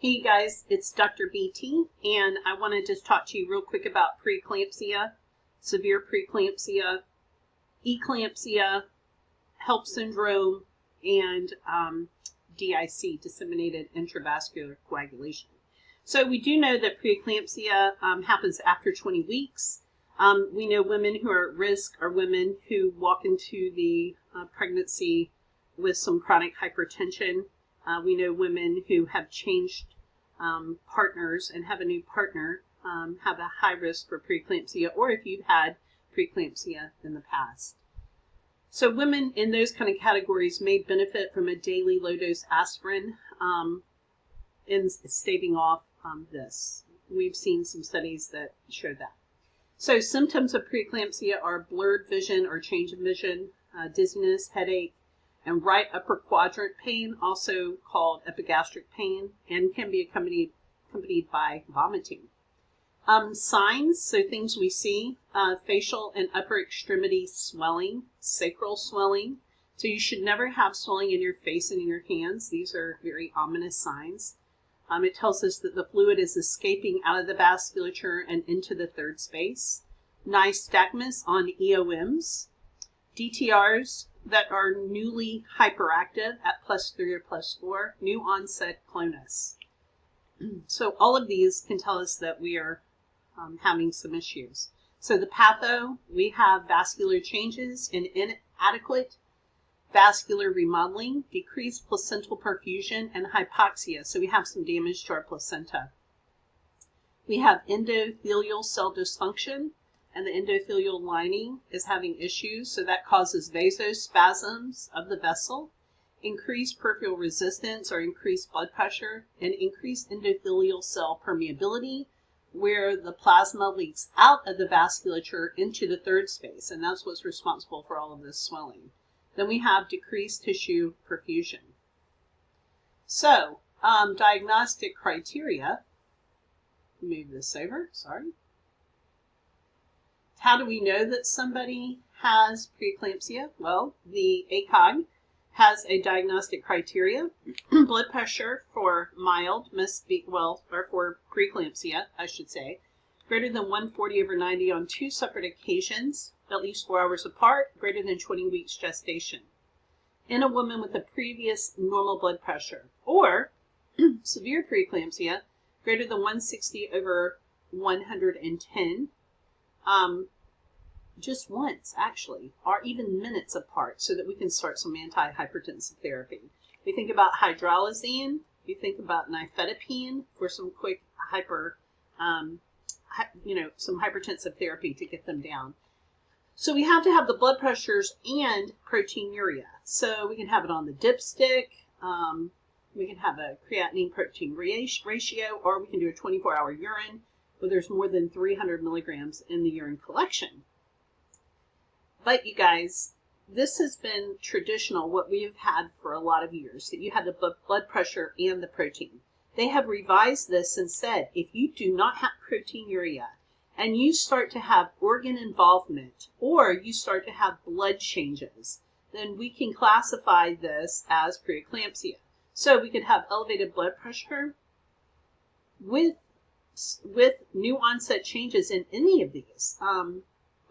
Hey you guys, it's Dr. BT, and I wanted to talk to you real quick about preeclampsia, severe preeclampsia, eclampsia, HELP syndrome, and DIC, disseminated intravascular coagulation. So we do know that preeclampsia happens after 20 weeks. We know women who are at risk are women who walk into the pregnancy with some chronic hypertension. We know women who have changed partners and have a new partner have a high risk for preeclampsia, or if you've had preeclampsia in the past. So women in those kind of categories may benefit from a daily low-dose aspirin in staving off this. We've seen some studies that show that. So symptoms of preeclampsia are blurred vision or change of vision, dizziness, headache, and right upper quadrant pain, also called epigastric pain, and can be accompanied by vomiting. Signs, so things we see, facial and upper extremity swelling, sacral swelling. So you should never have swelling in your face and in your hands. These are very ominous signs. It tells us that the fluid is escaping out of the vasculature and into the third space. Nystagmus on EOMs. DTRs that are newly hyperactive at +3 or +4, new onset clonus. So all of these can tell us that we are having some issues. So the patho, we have vascular changes in inadequate vascular remodeling, decreased placental perfusion, and hypoxia. So we have some damage to our placenta. We have endothelial cell dysfunction, and the endothelial lining is having issues, so that causes vasospasms of the vessel, increased peripheral resistance or increased blood pressure, and increased endothelial cell permeability, where the plasma leaks out of the vasculature into the third space, and that's what's responsible for all of this swelling. Then we have decreased tissue perfusion. So, diagnostic criteria, move this over, sorry. How do we know that somebody has preeclampsia? Well, the ACOG has a diagnostic criteria. Blood pressure for mild must be, or for preeclampsia, I should say, greater than 140/90 on 2 separate occasions, at least 4 hours apart, greater than 20 weeks gestation. In a woman with a previous normal blood pressure, or severe preeclampsia, greater than 160/110, just once actually, or even minutes apart, so that we can start some antihypertensive therapy. We think about hydralazine, we think about nifedipine for some quick some hypertensive therapy to get them down. So we have to have the blood pressures and proteinuria. So we can have it on the dipstick, we can have a creatinine protein ratio, or we can do a 24-hour urine where there's more than 300 milligrams in the urine collection. But you guys, this has been traditional, what we have had for a lot of years, that you had the blood pressure and the protein. They have revised this and said, if you do not have proteinuria and you start to have organ involvement or you start to have blood changes, then we can classify this as preeclampsia. So we could have elevated blood pressure with new onset changes in any of these.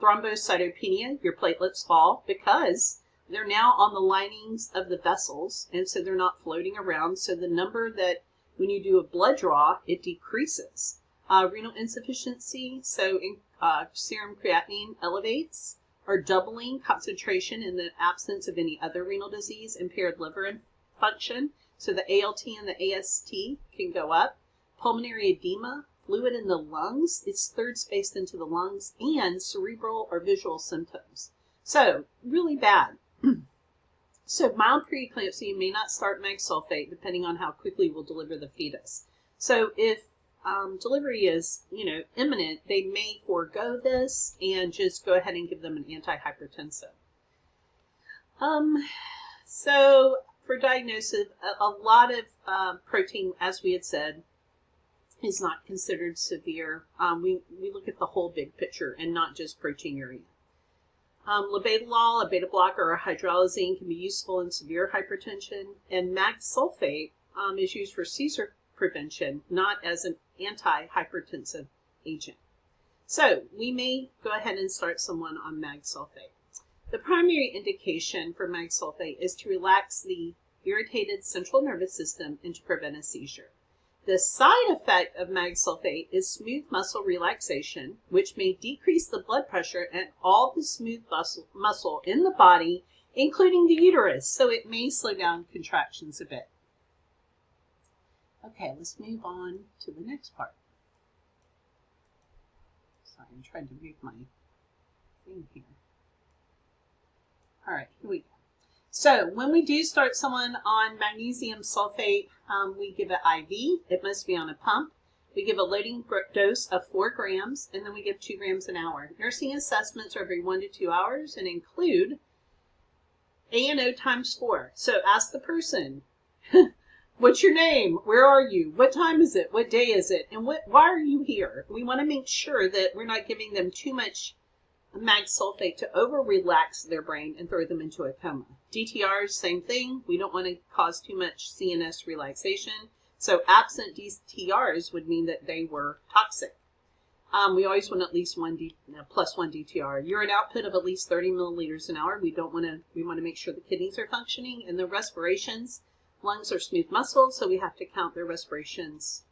Thrombocytopenia, your platelets fall because they're now on the linings of the vessels, and so they're not floating around. So the number that when you do a blood draw, it decreases. Renal insufficiency, so serum creatinine elevates, or doubling concentration in the absence of any other renal disease, impaired liver function. So the ALT and the AST can go up. Pulmonary edema, fluid in the lungs, it's third spaced into the lungs, and cerebral or visual symptoms. So, really bad. So, mild preeclampsia may not start mag sulfate depending on how quickly we'll deliver the fetus. So, if delivery is, imminent, they may forego this and just go ahead and give them an antihypertensive. So, for diagnosis, a lot of protein, as we had said, is not considered severe. We look at the whole big picture and not just proteinuria. Labetalol, a beta blocker, or hydralazine can be useful in severe hypertension, and mag sulfate is used for prevention, not as an antihypertensive agent. So we may go ahead and start someone on mag sulfate. The primary indication for mag sulfate is to relax the irritated central nervous system and to prevent a seizure. The side effect of mag sulfate is smooth muscle relaxation, which may decrease the blood pressure and all the smooth muscle in the body, including the uterus, so it may slow down contractions a bit. Okay, let's move on to the next part. Sorry, I'm trying to move my thing here. All right, here we go. So when we do start someone on magnesium sulfate, we give it IV. It must be on a pump. We give a loading dose of 4 grams, and then we give 2 grams an hour. Nursing assessments are every 1 to 2 hours and include A&O times 4. So ask the person, what's your name? Where are you? What time is it? What day is it? And why are you here? We want to make sure that we're not giving them too much mag sulfate to over-relax their brain and throw them into a coma. DTRs, same thing. We don't want to cause too much CNS relaxation. So absent DTRs would mean that they were toxic. We always want at least plus 1 DTR. Urine output of at least 30 milliliters an hour. We want to make sure the kidneys are functioning, and the respirations. Lungs are smooth muscles, so we have to count their respirations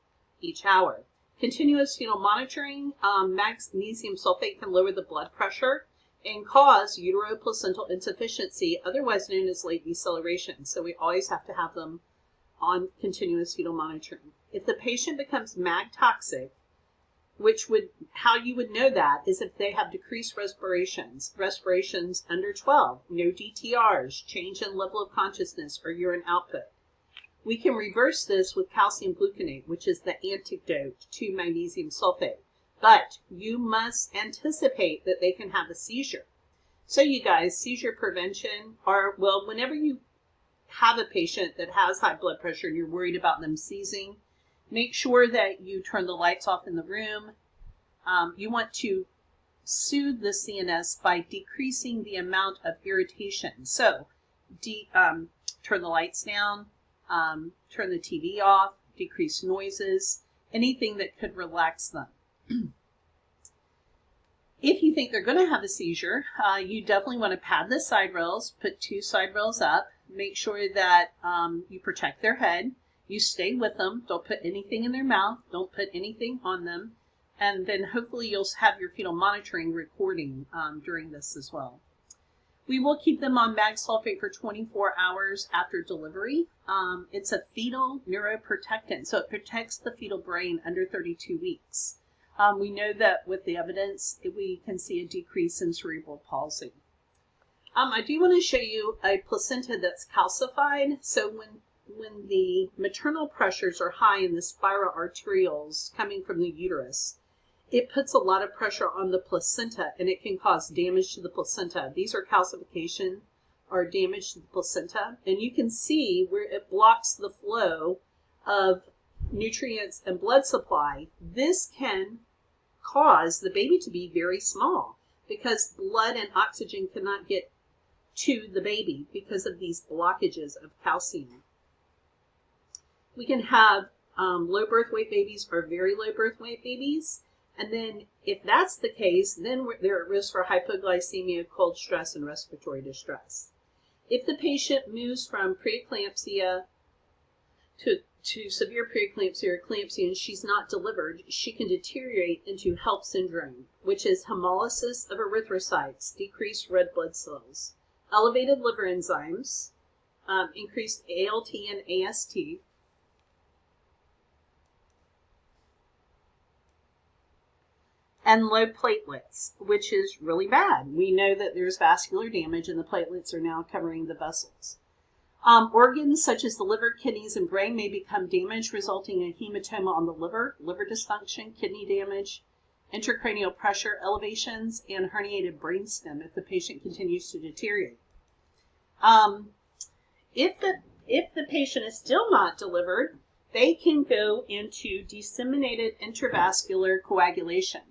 each hour. Continuous fetal monitoring. Magnesium sulfate can lower the blood pressure and cause uteroplacental insufficiency, otherwise known as late deceleration. So we always have to have them on continuous fetal monitoring. If the patient becomes mag toxic, how you would know that is if they have decreased respirations under 12, no DTRs, change in level of consciousness or urine output. We can reverse this with calcium gluconate, which is the antidote to magnesium sulfate. But you must anticipate that they can have a seizure. So you guys, seizure prevention whenever you have a patient that has high blood pressure and you're worried about them seizing, make sure that you turn the lights off in the room. You want to soothe the CNS by decreasing the amount of irritation. So turn the lights down. Turn the TV off, decrease noises, anything that could relax them. If you think they're going to have a seizure, you definitely want to pad the side rails, put 2 side rails up, make sure that you protect their head, you stay with them, don't put anything in their mouth, don't put anything on them, and then hopefully you'll have your fetal monitoring recording during this as well. We will keep them on mag sulfate for 24 hours after delivery. It's a fetal neuroprotectant, so it protects the fetal brain under 32 weeks. We know that with the evidence, we can see a decrease in cerebral palsy. I do want to show you a placenta that's calcified. So when the maternal pressures are high in the spiral arterioles coming from the uterus, it puts a lot of pressure on the placenta and it can cause damage to the placenta. These are calcification or damage to the placenta. And you can see where it blocks the flow of nutrients and blood supply. This can cause the baby to be very small because blood and oxygen cannot get to the baby because of these blockages of calcium. We can have low birth weight babies or very low birth weight babies. And then if that's the case, then they're at risk for hypoglycemia, cold stress, and respiratory distress. If the patient moves from preeclampsia to severe preeclampsia or eclampsia and she's not delivered, she can deteriorate into HELP syndrome, which is hemolysis of erythrocytes, decreased red blood cells, elevated liver enzymes, increased ALT and AST, and low platelets, which is really bad. We know that there's vascular damage and the platelets are now covering the vessels. Organs such as the liver, kidneys, and brain may become damaged, resulting in hematoma on the liver, liver dysfunction, kidney damage, intracranial pressure elevations, and herniated brainstem if the patient continues to deteriorate. If the patient is still not delivered, they can go into disseminated intravascular coagulation.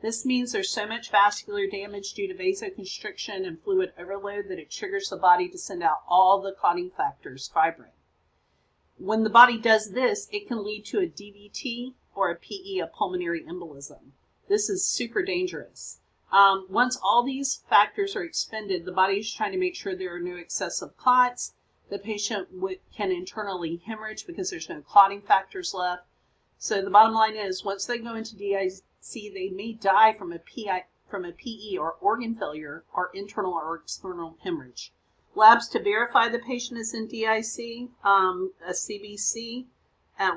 This means there's so much vascular damage due to vasoconstriction and fluid overload that it triggers the body to send out all the clotting factors, fibrin. when the body does this, it can lead to a DVT or a PE, a pulmonary embolism. This is super dangerous. Once all these factors are expended, the body is trying to make sure there are no excessive clots. The patient can internally hemorrhage because there's no clotting factors left. So the bottom line is, once they go into DIC, they may die from a PE or organ failure or internal or external hemorrhage. Labs to verify the patient is in DIC, a CBC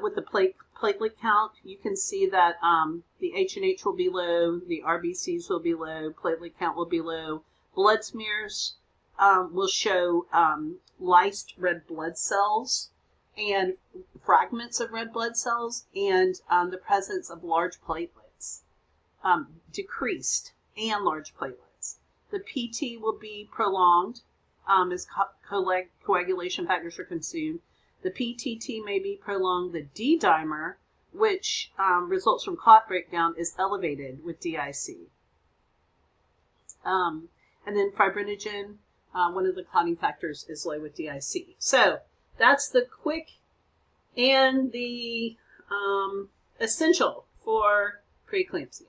with the platelet count. You can see that the H&H will be low, the RBCs will be low, platelet count will be low. Blood smears will show lysed red blood cells and fragments of red blood cells, and the presence of large platelets, decreased and large platelets. The PT will be prolonged as coagulation factors are consumed. The PTT may be prolonged. The D-dimer, which results from clot breakdown, is elevated with DIC. And then fibrinogen, one of the clotting factors, is low with DIC. So that's the quick and the essential for preeclampsia.